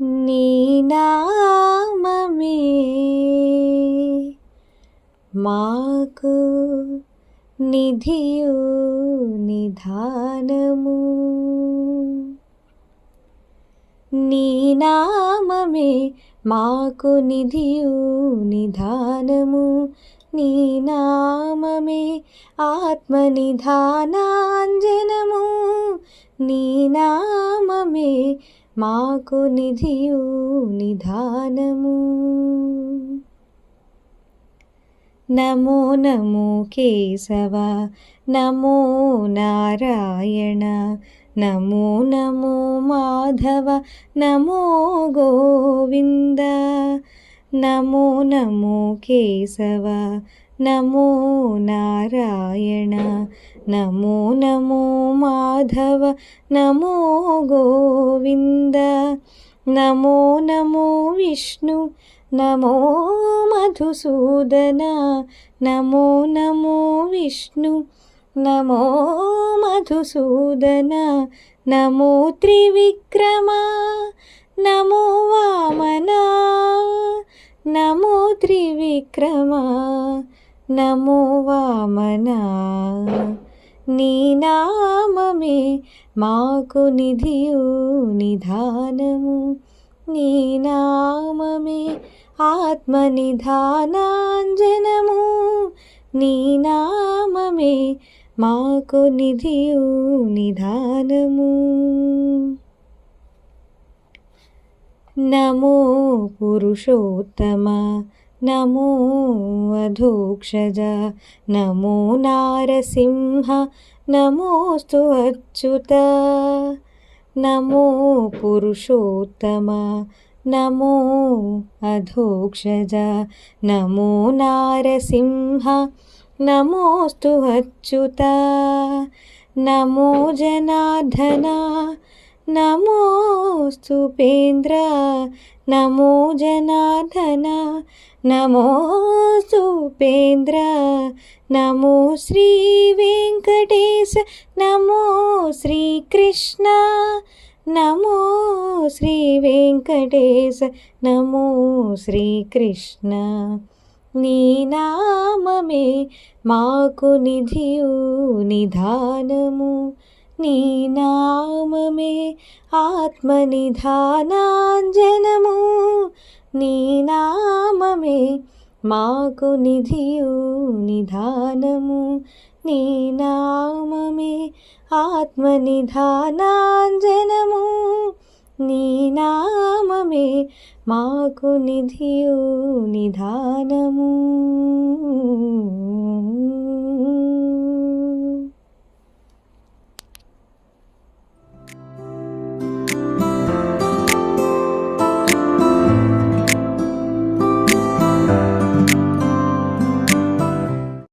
నీ నామమే మాకు నిధియు నిధానము. నీ నామమే మాకు నిధియు నిధానము. నీ నామమే ఆత్మనిధానాంజనము. నీ నామమే మాకు నిధియు నిధానము. నమో నమో కేశవ నమో నారాయణ నమో నమో మాధవ నమో గోవింద. నమో నమో కేశవ నమో నారాయణ నమో నమో మాధవ నమో గోవింద. నమో నమో విష్ణు నమో మధుసూదన. నమో నమో విష్ణు నమో మధుసూదన. నమో త్రివిక్రమ నమో వామన. నమో త్రివిక్రమ నమో వామన. నీ నామమే మాకు నిధియు నిధానము. నీ నామమే ఆత్మనిధానాంజనము. నీ నామమే మాకు నిధియు నిధానము. నమో పురుషోత్తమ నమో అధోక్షజ నమో నారసింహ నమోస్తు అచ్యుత. నమో పురుషోత్తమ నమో అధోక్షజ నమో నారసింహ నమోస్తు అచ్యుత. నమో జనార్దన నమోస్తు ఉపేంద్ర. నమో జనార్దన నమోస్తు ఉపేంద్ర. నమో శ్రీ వెంకటేశ నమో శ్రీకృష్ణ. నమో శ్రీ వెంకటేశ నమో శ్రీకృష్ణ. నీ నామమే మాకు నిధియు నిధానము. నీ నామమే ఆత్మనిధానాంజనము. నీ నామమే మాకు నిధియు నిధానము. నీ నామమే ఆత్మనిధానాంజనము. నీ నామమే మాకు నిధియు నిధానము.